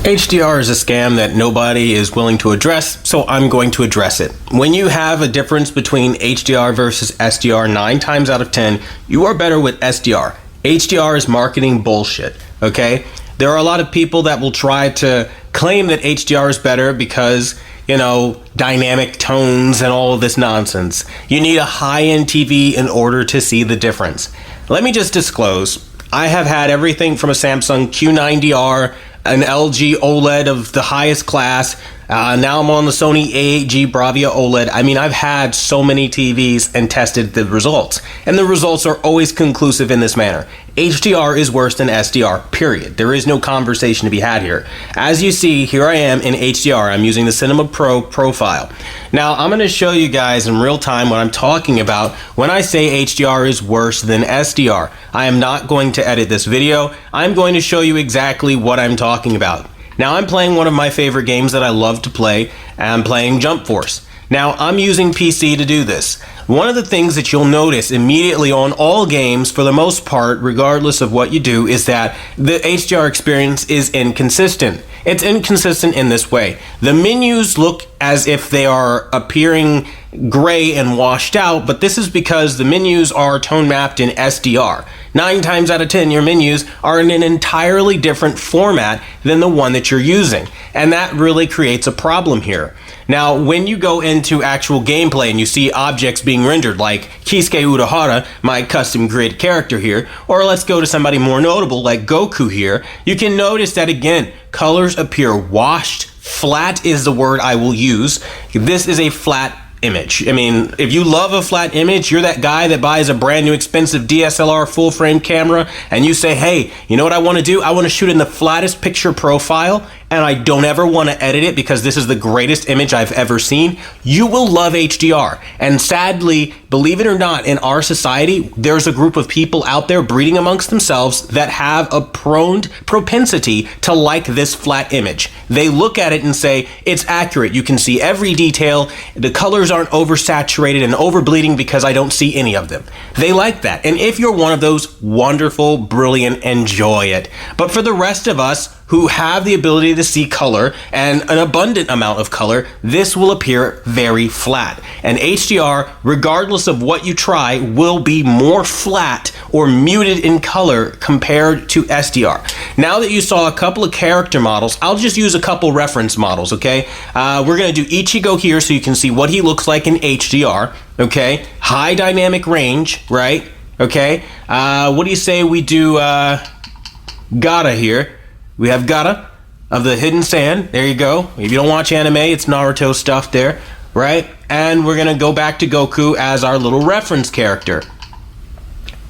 HDR is a scam that nobody is willing to address, so I'm going to address it. When you have a difference between HDR versus SDR 9 times out of 10, you are better with SDR. HDR is marketing bullshit, okay? There are a lot of people that will try to claim that HDR is better because, you know, dynamic tones and all of this nonsense. You need a high-end TV in order to see the difference. Let me just disclose, I have had everything from a Samsung Q90R, an LG OLED of the highest class. Now I'm on the Sony A8G Bravia OLED. I mean, I've had so many TVs and tested the results. And the results are always conclusive in this manner. HDR is worse than SDR, period. There is no conversation to be had here. As you see, here I am in HDR. I'm using the Cinema Pro profile. Now, I'm going to show you guys in real time what I'm talking about when I say HDR is worse than SDR. I am not going to edit this video. I'm going to show you exactly what I'm talking about. Now, I'm playing one of my favorite games that I love to play, and I'm playing Jump Force. Now, I'm using PC to do this. One of the things that you'll notice immediately on all games, for the most part, regardless of what you do, is that the HDR experience is inconsistent. It's inconsistent in this way. The menus look as if they are appearing gray and washed out, but this is because the menus are tone mapped in SDR. 9 times out of 10, your menus are in an entirely different format than the one that you're using. And that really creates a problem here. Now, when you go into actual gameplay and you see objects being rendered like Kisuke Urahara, my custom grid character here, or let's go to somebody more notable like Goku here, you can notice that again, colors appear washed. Flat is the word I will use. This is a flat image. I mean, if you love a flat image, you're that guy that buys a brand new expensive DSLR full frame camera and you say, hey, you know what I want to do? I want to shoot in the flattest picture profile and I don't ever want to edit it because this is the greatest image I've ever seen. You will love HDR. And sadly, believe it or not, in our society, there's a group of people out there breeding amongst themselves that have a propensity to like this flat image. They look at it and say, it's accurate. You can see every detail. The colors aren't oversaturated and overbleeding because I don't see any of them. They like that. And if you're one of those, wonderful, brilliant, enjoy it. But for the rest of us who have the ability to see color and an abundant amount of color, this will appear very flat. And HDR, regardless of what you try, will be more flat or muted in color compared to SDR. Now that you saw a couple of character models, I'll just use a couple reference models, okay? We're gonna do Ichigo here so you can see what he looks like in HDR, okay? High dynamic range, right? Okay, what do you say we do Gata here? We have Gata of the Hidden Sand. There you go. If you don't watch anime, it's Naruto stuff there, right? And we're gonna go back to Goku as our little reference character.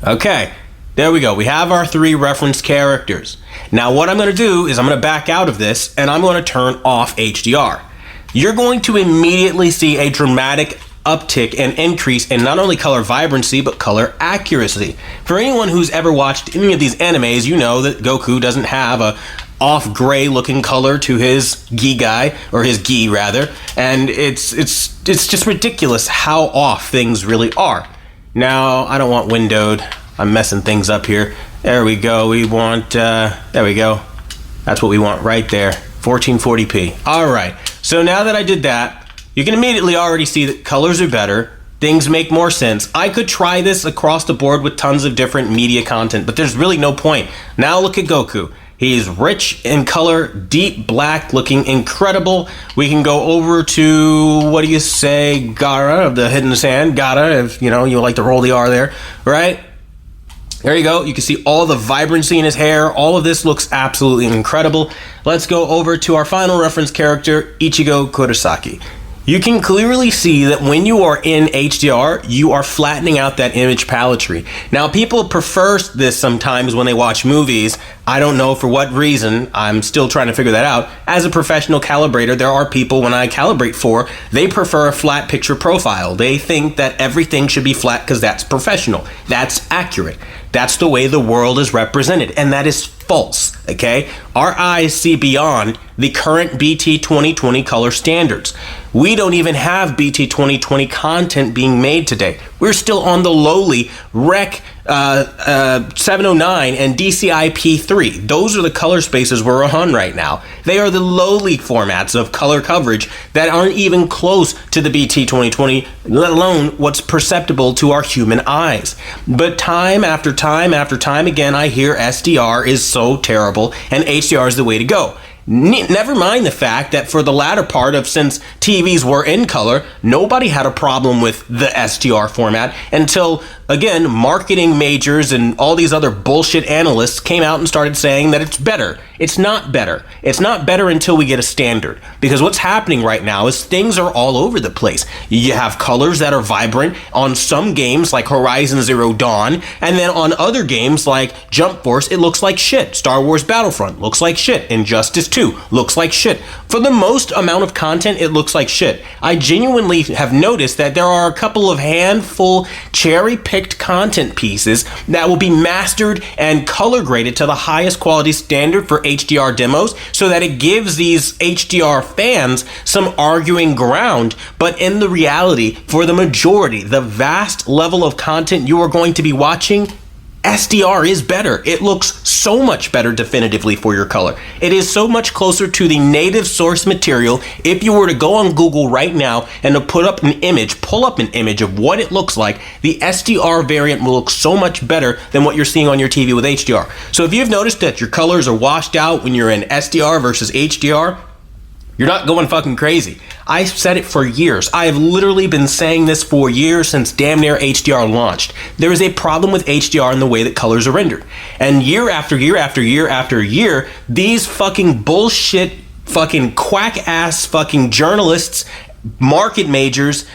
Okay, there we go. We have our 3 reference characters. Now what I'm gonna do is I'm gonna back out of this and I'm gonna turn off HDR. You're going to immediately see a dramatic uptick and increase in not only color vibrancy but color accuracy. For anyone who's ever watched any of these animes, you know that Goku doesn't have a off gray looking color to his gi guy, or his gi rather, and it's just ridiculous how off things really are. Now I don't want windowed. I'm messing things up here. There we go. We want there we go. That's what we want right there. 1440p. All right. So now that I did that, you can immediately already see that colors are better, things make more sense. I could try this across the board with tons of different media content, but there's really no point. Now look at Goku. He's rich in color, deep black, looking incredible. We can go over to, what do you say, Gara of the Hidden Sand. Gara, if you know, you like to roll the R there, right? There you go. You can see all the vibrancy in his hair. All of this looks absolutely incredible. Let's go over to our final reference character, Ichigo Kurosaki. You can clearly see that when you are in HDR, you are flattening out that image paletry. Now, people prefer this sometimes when they watch movies. I don't know for what reason. I'm still trying to figure that out. As a professional calibrator, there are people when I calibrate for, they prefer a flat picture profile. They think that everything should be flat because that's professional. That's accurate. That's the way the world is represented, and that is false, okay? Our eyes see beyond the current BT 2020 color standards. We don't even have BT 2020 content being made today. We're still on the lowly Rec 709 and DCI-P3. Those are the color spaces we're on right now. They are the lowly formats of color coverage that aren't even close to the BT 2020, let alone what's perceptible to our human eyes. But time after time after time again, I hear SDR is so terrible and HDR is the way to go. Never mind the fact that for the latter part of since TVs were in color, nobody had a problem with the SDR format until, again, marketing majors and all these other bullshit analysts came out and started saying that it's better. It's not better. It's not better until we get a standard. Because what's happening right now is things are all over the place. You have colors that are vibrant on some games like Horizon Zero Dawn, and then on other games like Jump Force, it looks like shit. Star Wars Battlefront looks like shit. Injustice 2 looks like shit. For the most amount of content, it looks like shit. I genuinely have noticed that there are a couple of handful cherry-picked content pieces that will be mastered and color graded to the highest quality standard for HDR demos so that it gives these HDR fans some arguing ground. But in the reality, for the majority, the vast level of content you are going to be watching, SDR is better. It looks so much better definitively for your color. It is so much closer to the native source material. If you were to go on Google right now and to pull up an image of what it looks like, the SDR variant will look so much better than what you're seeing on your TV with HDR. So if you've noticed that your colors are washed out when you're in SDR versus HDR, you're not going fucking crazy. I've said it for years. I have literally been saying this for years since damn near HDR launched. There is a problem with HDR in the way that colors are rendered. And year after year after year after year, these fucking bullshit, fucking quack ass fucking journalists, market majors,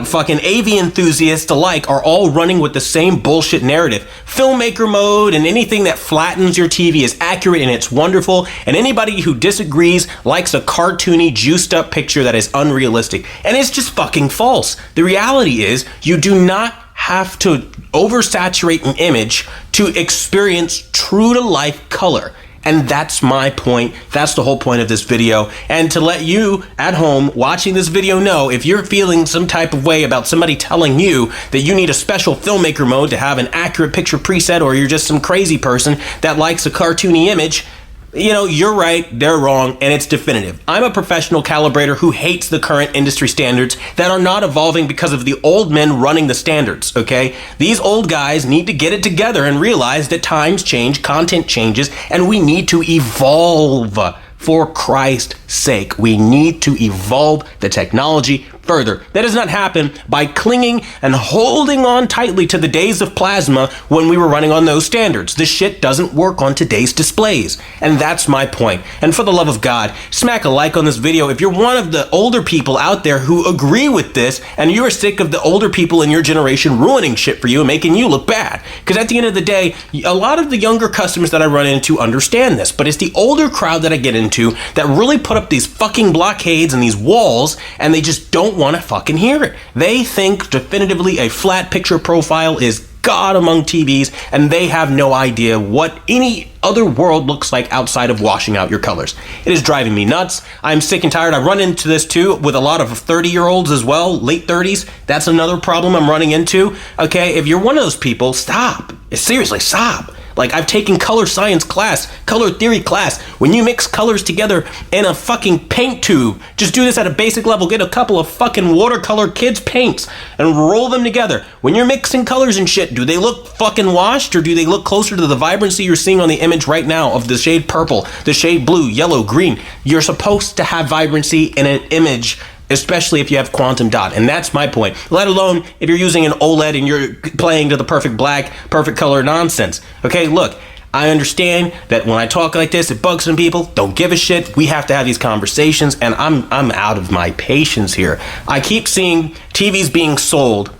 fucking AV enthusiasts alike are all running with the same bullshit narrative. Filmmaker mode and anything that flattens your TV is accurate and it's wonderful, and anybody who disagrees likes a cartoony, juiced up picture that is unrealistic. And it's just fucking false. The reality is you do not have to oversaturate an image to experience true to life color. And that's my point. That's the whole point of this video. And to let you at home watching this video know, if you're feeling some type of way about somebody telling you that you need a special filmmaker mode to have an accurate picture preset, or you're just some crazy person that likes a cartoony image, you know, you're right, they're wrong, and it's definitive. I'm a professional calibrator who hates the current industry standards that are not evolving because of the old men running the standards, okay? These old guys need to get it together and realize that times change, content changes, and we need to evolve. For Christ's sake, we need to evolve the technology further. That does not happen by clinging and holding on tightly to the days of plasma when we were running on those standards. This shit doesn't work on today's displays. And that's my point. And for the love of God, smack a like on this video if you're one of the older people out there who agree with this and you're sick of the older people in your generation ruining shit for you and making you look bad. Because at the end of the day, a lot of the younger customers that I run into understand this, but it's the older crowd that I get into that really put up these fucking blockades and these walls, and they just don't want to fucking hear it. They think definitively a flat picture profile is God among TVs, and they have no idea what any other world looks like outside of washing out your colors. It is driving me nuts. I'm sick and tired. I run into this too with a lot of 30-year-olds as well, late 30s. That's another problem I'm running into. Okay, if you're one of those people, stop. Seriously, stop. Like, I've taken color science class, color theory class. When you mix colors together in a fucking paint tube, just do this at a basic level. Get a couple of fucking watercolor kids' paints and roll them together. When you're mixing colors and shit, do they look fucking washed, or do they look closer to the vibrancy you're seeing on the image right now of the shade purple, the shade blue, yellow, green? You're supposed to have vibrancy in an image, especially if you have quantum dot. And that's my point. Let alone if you're using an OLED and you're playing to the perfect black, perfect color nonsense. Okay, look, I understand that when I talk like this, it bugs some people. Don't give a shit. We have to have these conversations, and I'm out of my patience here. I keep seeing TVs being sold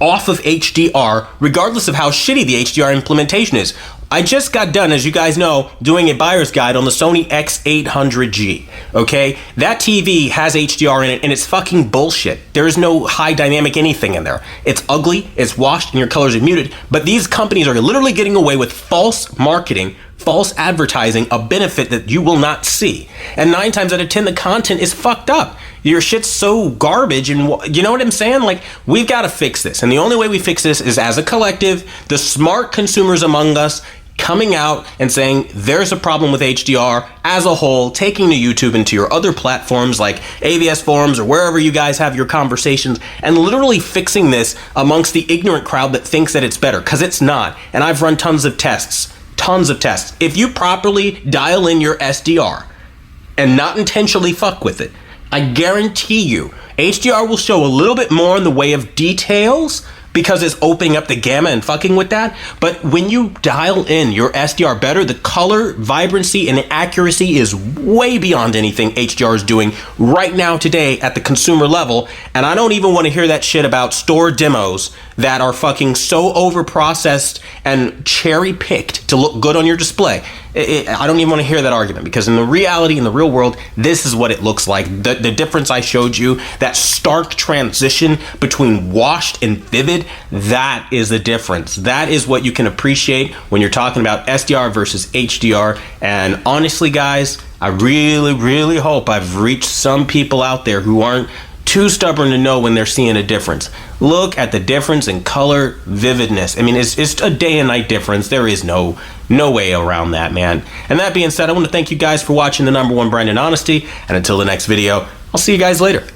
off of HDR, regardless of how shitty the HDR implementation is. I just got done, as you guys know, doing a buyer's guide on the Sony X800G, okay? That TV has HDR in it, and it's fucking bullshit. There is no high dynamic anything in there. It's ugly, it's washed, and your colors are muted, but these companies are literally getting away with false marketing, false advertising, a benefit that you will not see. And 9 times out of 10, the content is fucked up. Your shit's so garbage, and you know what I'm saying? Like, we've got to fix this. And the only way we fix this is as a collective, the smart consumers among us coming out and saying there's a problem with HDR as a whole, taking to YouTube and to your other platforms like AVS forums or wherever you guys have your conversations, and literally fixing this amongst the ignorant crowd that thinks that it's better, because it's not. And I've run tons of tests. If you properly dial in your SDR and not intentionally fuck with it, I guarantee you HDR will show a little bit more in the way of details because it's opening up the gamma and fucking with that. But when you dial in your SDR better, the color, vibrancy, and accuracy is way beyond anything HDR is doing right now today at the consumer level. And I don't even want to hear that shit about store demos that are fucking so over-processed and cherry-picked to look good on your display. I don't even want to hear that argument, because in the reality, in the real world, this is what it looks like. The difference I showed you, that stark transition between washed and vivid, that is the difference. That is what you can appreciate when you're talking about SDR versus HDR. And honestly, guys, I really, really hope I've reached some people out there who aren't too stubborn to know when they're seeing a difference. Look at the difference in color vividness. I mean, it's a day and night difference. There is no way around that, man. And that being said, I want to thank you guys for watching the #1 brand in honesty. And until the next video, I'll see you guys later.